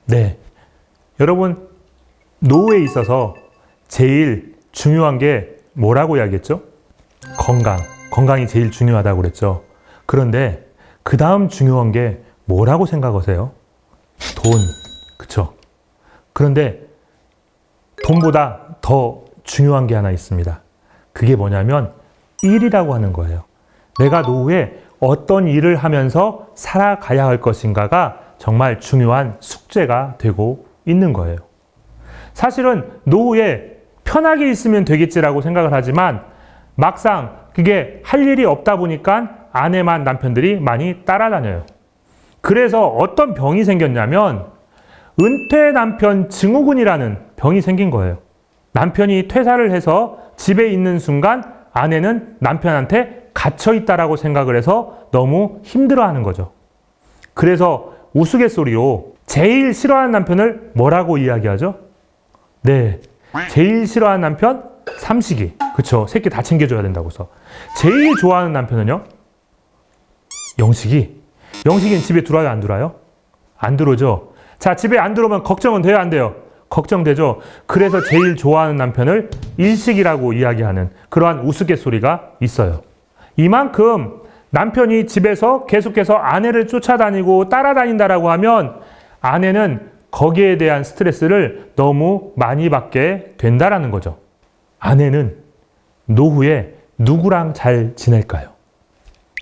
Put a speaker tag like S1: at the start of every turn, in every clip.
S1: 네. 여러분, 노후에 있어서 제일 중요한 게 뭐라고 이야기했죠? 건강이 제일 중요하다고 그랬죠. 그런데 그 다음 중요한 게 뭐라고 생각하세요? 돈. 그쵸? 그런데 돈보다 더 중요한 게 하나 있습니다. 그게 뭐냐면 일이라고 하는 거예요. 내가 노후에 어떤 일을 하면서 살아가야 할 것인가가 정말 중요한 숙제가 되고 있는 거예요. 사실은 노후에 편하게 있으면 되겠지라고 생각을 하지만 막상 그게 할 일이 없다 보니까 아내만 남편들이 많이 따라다녀요. 그래서 어떤 병이 생겼냐면 은퇴 남편 증후군이라는 병이 생긴 거예요. 남편이 퇴사를 해서 집에 있는 순간 아내는 남편한테 갇혀 있다라고 생각을 해서 너무 힘들어하는 거죠. 그래서 우스갯소리로 제일 싫어하는 남편을 뭐라고 이야기하죠? 네, 제일 싫어하는 남편 삼식이. 그쵸? 새끼 다 챙겨줘야 된다고 해서. 제일 좋아하는 남편은요? 영식이. 영식이는 집에 들어와요, 안 들어와요? 안 들어오죠. 자, 집에 안 들어오면 걱정은 돼요, 안 돼요? 걱정되죠. 그래서 제일 좋아하는 남편을 일식이라고 이야기하는 그러한 우스갯소리가 있어요. 이만큼 남편이 집에서 계속해서 아내를 쫓아다니고 따라다닌다라고 하면 아내는 거기에 대한 스트레스를 너무 많이 받게 된다라는 거죠. 아내는 노후에 누구랑 잘 지낼까요?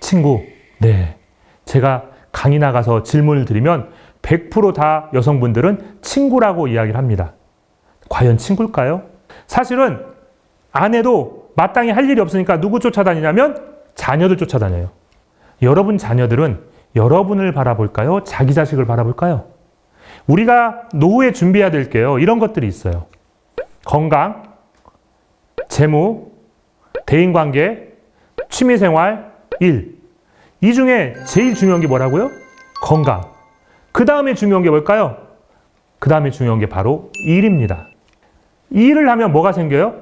S1: 친구. 네. 제가 강의 나가서 질문을 드리면 100% 여성분들은 친구라고 이야기를 합니다. 과연 친구일까요? 사실은 아내도 마땅히 할 일이 없으니까 누구 쫓아다니냐면 자녀들 쫓아다녀요. 여러분 자녀들은 여러분을 바라볼까요? 자기 자식을 바라볼까요? 우리가 노후에 준비해야 될 게요. 이런 것들이 있어요. 건강, 재무, 대인관계, 취미생활, 일. 이 중에 제일 중요한 게 뭐라고요? 건강. 그 다음에 중요한 게 뭘까요? 그 다음에 중요한 게 바로 일입니다. 일을 하면 뭐가 생겨요?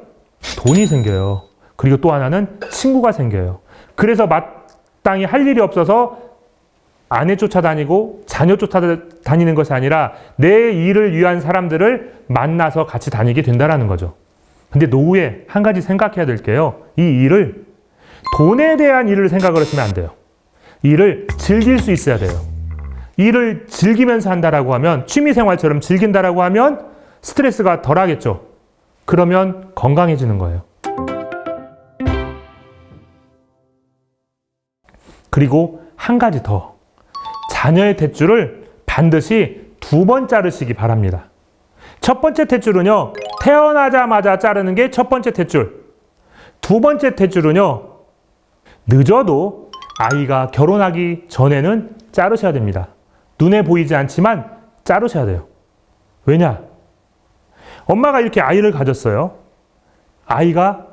S1: 돈이 생겨요. 그리고 또 하나는 친구가 생겨요. 그래서 마땅히 할 일이 없어서 아내 쫓아다니고 자녀 쫓아다니는 것이 아니라 내 일을 위한 사람들을 만나서 같이 다니게 된다는 거죠. 근데 노후에 한 가지 생각해야 될 게요. 이 일을 돈에 대한 일을 생각을 했으면 안 돼요. 일을 즐길 수 있어야 돼요. 일을 즐기면서 한다라고 하면 취미생활처럼 즐긴다라고 하면 스트레스가 덜 하겠죠. 그러면 건강해지는 거예요. 그리고 한 가지 더. 자녀의 탯줄을 반드시 2번 자르시기 바랍니다. 첫 번째 탯줄은요. 태어나자마자 자르는 게 첫 번째 탯줄. 두 번째 탯줄은요. 늦어도 아이가 결혼하기 전에는 자르셔야 됩니다. 눈에 보이지 않지만 자르셔야 돼요. 왜냐? 엄마가 이렇게 아이를 가졌어요. 아이가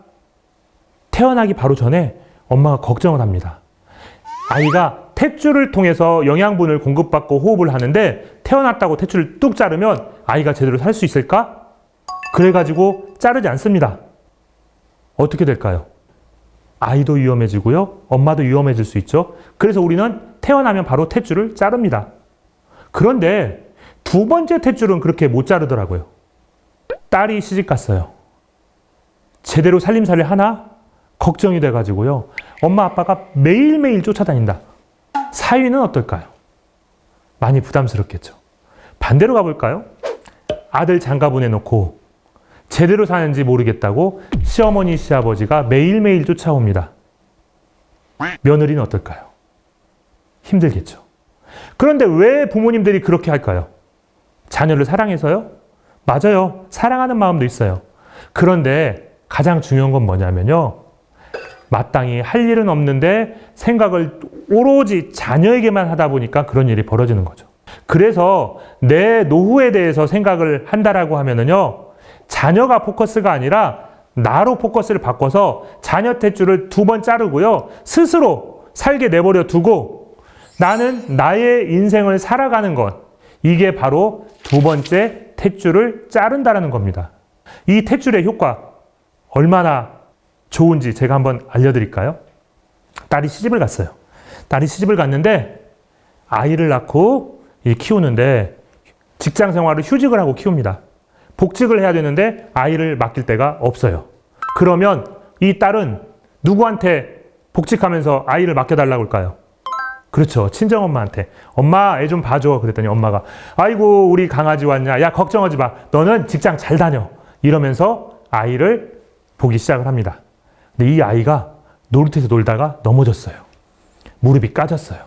S1: 태어나기 바로 전에 엄마가 걱정을 합니다. 아이가 탯줄을 통해서 영양분을 공급받고 호흡을 하는데 태어났다고 탯줄을 뚝 자르면 아이가 제대로 살 수 있을까? 그래가지고 자르지 않습니다. 어떻게 될까요? 아이도 위험해지고요. 엄마도 위험해질 수 있죠. 그래서 우리는 태어나면 바로 탯줄을 자릅니다. 그런데 두 번째 탯줄은 그렇게 못 자르더라고요. 딸이 시집 갔어요. 제대로 살림살이 하나? 걱정이 돼가지고요. 엄마 아빠가 매일매일 쫓아다닌다. 사위는 어떨까요? 많이 부담스럽겠죠. 반대로 가볼까요? 아들 장가 보내놓고 제대로 사는지 모르겠다고 시어머니, 시아버지가 매일매일 쫓아옵니다. 며느리는 어떨까요? 힘들겠죠. 그런데 왜 부모님들이 그렇게 할까요? 자녀를 사랑해서요? 맞아요. 사랑하는 마음도 있어요. 그런데 가장 중요한 건 뭐냐면요. 마땅히 할 일은 없는데 생각을 오로지 자녀에게만 하다 보니까 그런 일이 벌어지는 거죠. 그래서 내 노후에 대해서 생각을 한다라고 하면은요. 자녀가 포커스가 아니라 나로 포커스를 바꿔서 자녀 탯줄을 2번 자르고요. 스스로 살게 내버려 두고 나는 나의 인생을 살아가는 것. 이게 바로 두 번째 탯줄을 자른다라는 겁니다. 이 탯줄의 효과 얼마나 좋은지 제가 한번 알려드릴까요? 딸이 시집을 갔어요. 딸이 시집을 갔는데 아이를 낳고 키우는데 직장 생활을 휴직을 하고 키웁니다. 복직을 해야 되는데 아이를 맡길 데가 없어요. 그러면 이 딸은 누구한테 복직하면서 아이를 맡겨달라고 할까요? 그렇죠. 친정엄마한테. 엄마, 애 좀 봐줘. 그랬더니 엄마가 아이고 우리 강아지 왔냐. 야 걱정하지 마. 너는 직장 잘 다녀. 이러면서 아이를 보기 시작을 합니다. 근데 이 아이가 놀이터에서 놀다가 넘어졌어요. 무릎이 까졌어요.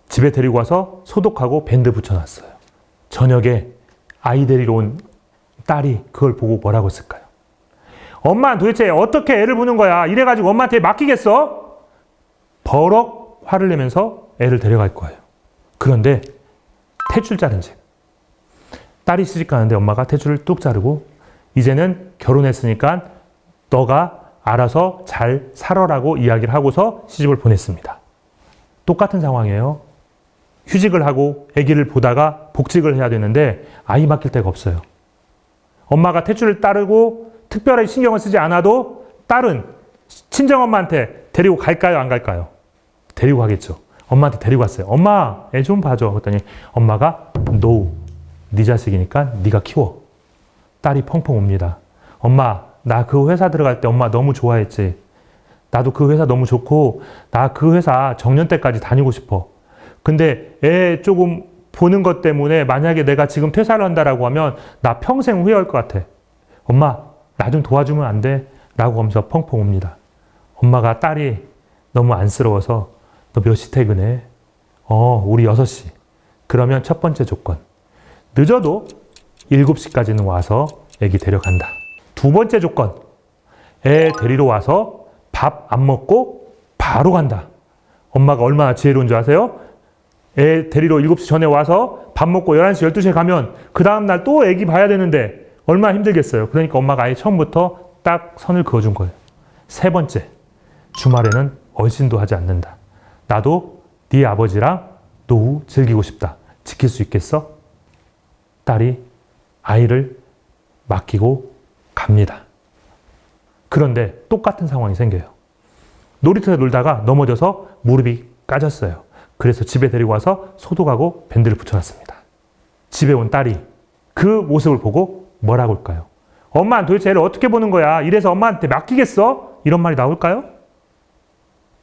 S1: 집에 데리고 와서 소독하고 밴드 붙여놨어요. 저녁에 아이 데리러 온 딸이 그걸 보고 뭐라고 했을까요? 엄마 도대체 어떻게 애를 보는 거야? 이래가지고 엄마한테 맡기겠어? 버럭 화를 내면서 애를 데려갈 거예요. 그런데 탯줄 자른 집. 딸이 시집 가는데 엄마가 탯줄을 뚝 자르고 이제는 결혼했으니까 너가 알아서 잘 살아라고 이야기를 하고서 시집을 보냈습니다. 똑같은 상황이에요. 휴직을 하고 아기를 보다가 복직을 해야 되는데 아이 맡길 데가 없어요. 엄마가 탯줄을 따르고 특별히 신경을 쓰지 않아도 딸은 친정엄마한테 데리고 갈까요? 안 갈까요? 데리고 가겠죠. 엄마한테 데리고 갔어요. 엄마, 애 좀 봐줘. 그랬더니 엄마가 No, 네 자식이니까 네가 키워. 딸이 펑펑 옵니다. 엄마, 나 그 회사 들어갈 때 엄마 너무 좋아했지. 나도 그 회사 너무 좋고 나 그 회사 정년 때까지 다니고 싶어. 근데 애 조금 보는 것 때문에 만약에 내가 지금 퇴사를 한다라고 하면 나 평생 후회할 것 같아. 엄마, 나 좀 도와주면 안 돼? 라고 하면서 펑펑 옵니다. 엄마가 딸이 너무 안쓰러워서 너 몇 시 퇴근해? 우리 6시. 그러면 첫 번째 조건. 늦어도 7시까지는 와서 애기 데려간다. 두 번째 조건. 애 데리러 와서 밥 안 먹고 바로 간다. 엄마가 얼마나 지혜로운 줄 아세요? 애 데리러 7시 전에 와서 밥 먹고 11시, 12시에 가면 그 다음날 또 애기 봐야 되는데 얼마나 힘들겠어요. 그러니까 엄마가 아예 처음부터 딱 선을 그어준 거예요. 세 번째, 주말에는 얼씬도 하지 않는다. 나도 네 아버지랑 노후 즐기고 싶다. 지킬 수 있겠어? 딸이 아이를 맡기고 갑니다. 그런데 똑같은 상황이 생겨요. 놀이터에 놀다가 넘어져서 무릎이 까졌어요. 그래서 집에 데리고 와서 소독하고 밴드를 붙여놨습니다. 집에 온 딸이 그 모습을 보고 뭐라고 할까요? 엄마 도대체 애를 어떻게 보는 거야? 이래서 엄마한테 맡기겠어? 이런 말이 나올까요?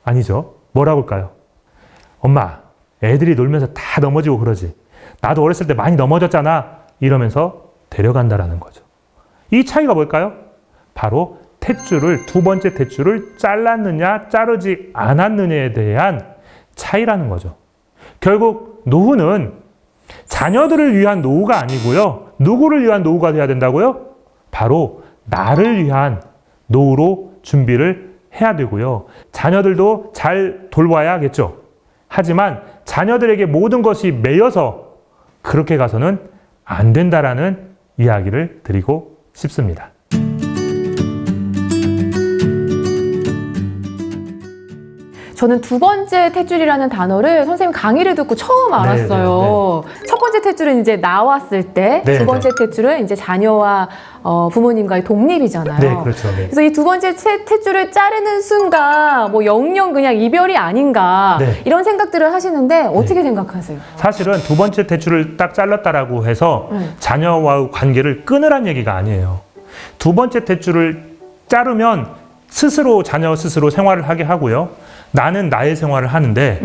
S1: 아니죠. 뭐라고 할까요? 엄마, 애들이 놀면서 다 넘어지고 그러지. 나도 어렸을 때 많이 넘어졌잖아. 이러면서 데려간다라는 거죠. 이 차이가 뭘까요? 바로 탯줄을, 두 번째 탯줄을 잘랐느냐, 자르지 않았느냐에 대한 차이라는 거죠. 결국 노후는 자녀들을 위한 노후가 아니고요. 누구를 위한 노후가 돼야 된다고요? 바로 나를 위한 노후로 준비를 해야 되고요. 자녀들도 잘 돌봐야겠죠. 하지만 자녀들에게 모든 것이 매여서 그렇게 가서는 안 된다라는 이야기를 드리고 싶습니다.
S2: 저는 두 번째 탯줄이라는 단어를 선생님 강의를 듣고 처음 알았어요. 첫 번째 탯줄은 이제 나왔을 때, 두 번째 탯줄은 이제 자녀와 부모님과의 독립이잖아요.
S1: 네, 그렇죠. 네.
S2: 그래서 이 두 번째 탯줄을 자르는 순간 뭐 영영 그냥 이별이 아닌가 이런 생각들을 하시는데 어떻게 생각하세요?
S1: 사실은 두 번째 탯줄을 딱 잘랐다라고 해서 자녀와의 관계를 끊으란 얘기가 아니에요. 두 번째 탯줄을 자르면 스스로 자녀 스스로 생활을 하게 하고요. 나는 나의 생활을 하는데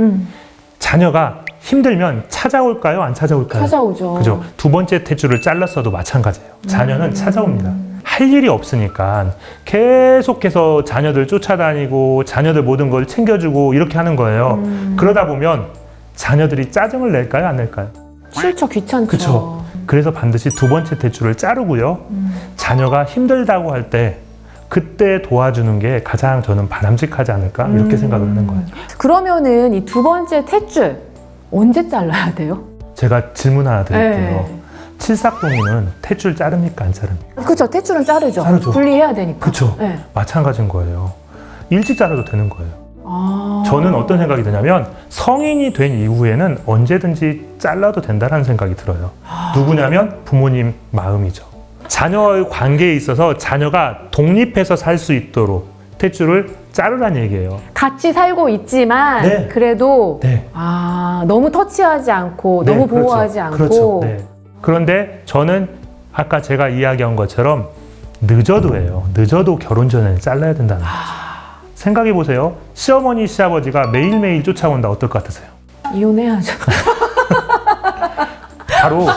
S1: 자녀가 힘들면 찾아올까요? 안 찾아올까요?
S2: 찾아오죠.
S1: 그죠? 두 번째 탯줄을 잘랐어도 마찬가지예요. 자녀는 찾아옵니다. 할 일이 없으니까 계속해서 자녀들 쫓아다니고 자녀들 모든 걸 챙겨주고 이렇게 하는 거예요. 그러다 보면 자녀들이 짜증을 낼까요? 안 낼까요?
S2: 싫죠. 귀찮죠.
S1: 그렇죠. 그래서 반드시 두 번째 탯줄을 자르고요. 자녀가 힘들다고 할 때 그때 도와주는 게 가장 저는 바람직하지 않을까 이렇게 생각을 하는 거예요.
S2: 그러면은 이 두 번째 탯줄 언제 잘라야 돼요?
S1: 제가 질문 하나 드릴게요. 칠삭동이는 탯줄 자릅니까 안 자릅니까?
S2: 그렇죠. 탯줄은 자르죠.
S1: 자르죠.
S2: 분리해야 되니까.
S1: 그렇죠.
S2: 네.
S1: 마찬가지인 거예요. 일찍 자라도 되는 거예요.
S2: 아...
S1: 저는 어떤 생각이 드냐면 성인이 된 이후에는 언제든지 잘라도 된다는 생각이 들어요. 누구냐면 부모님 마음이죠. 자녀와의 관계에 있어서 자녀가 독립해서 살 수 있도록 탯줄을 자르란 얘기예요.
S2: 같이 살고 있지만 그래도 너무 터치하지 않고 너무 보호하지 않고
S1: 그렇죠. 그런데 저는 아까 제가 이야기한 것처럼 늦어도 해요. 늦어도 결혼 전에는 잘라야 된다는 거죠. 생각해 보세요. 시어머니, 시아버지가 매일매일 쫓아온다. 어떨 것 같으세요?
S2: 이혼해야죠.
S1: 바로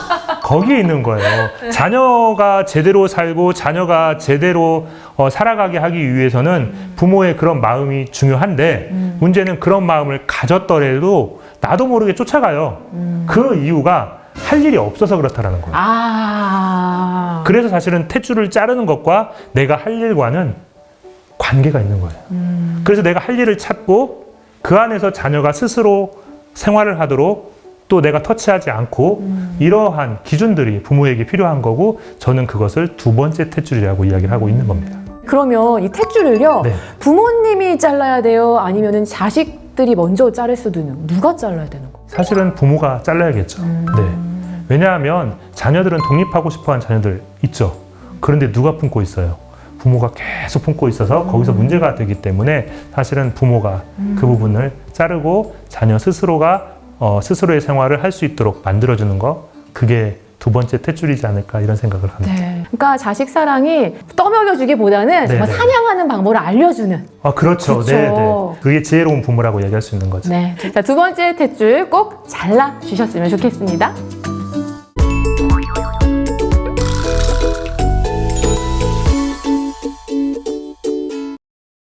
S1: 거기에 있는 거예요. 자녀가 제대로 살고 자녀가 제대로 살아가게 하기 위해서는 부모의 그런 마음이 중요한데 문제는 그런 마음을 가졌더라도 나도 모르게 쫓아가요. 그 이유가 할 일이 없어서 그렇다라는 거예요. 그래서 사실은 탯줄을 자르는 것과 내가 할 일과는 관계가 있는 거예요. 그래서 내가 할 일을 찾고 그 안에서 자녀가 스스로 생활을 하도록 또 내가 터치하지 않고 이러한 기준들이 부모에게 필요한 거고 저는 그것을 두 번째 탯줄이라고 이야기를 하고 있는 겁니다.
S2: 그러면 이 탯줄을요,
S1: 네.
S2: 부모님이 잘라야 돼요? 아니면 자식들이 먼저 자를 수도 있는, 누가 잘라야 되는 거예요?
S1: 사실은 부모가 잘라야겠죠. 네. 왜냐하면 자녀들은 독립하고 싶어하는 자녀들 있죠. 그런데 누가 품고 있어요? 부모가 계속 품고 있어서 거기서 문제가 되기 때문에 사실은 부모가 그 부분을 자르고 자녀 스스로가 스스로의 생활을 할 수 있도록 만들어주는 거, 그게 두 번째 탯줄이지 않을까 이런 생각을 합니다.
S2: 네. 그러니까 자식 사랑이 떠먹여주기보다는 정말
S1: 네네.
S2: 사냥하는 방법을 알려주는.
S1: 그렇죠.
S2: 그렇죠.
S1: 네, 네. 그게 지혜로운 부모라고 얘기할 수 있는 거죠.
S2: 네. 자, 두 번째 탯줄 꼭 잘라주셨으면 좋겠습니다.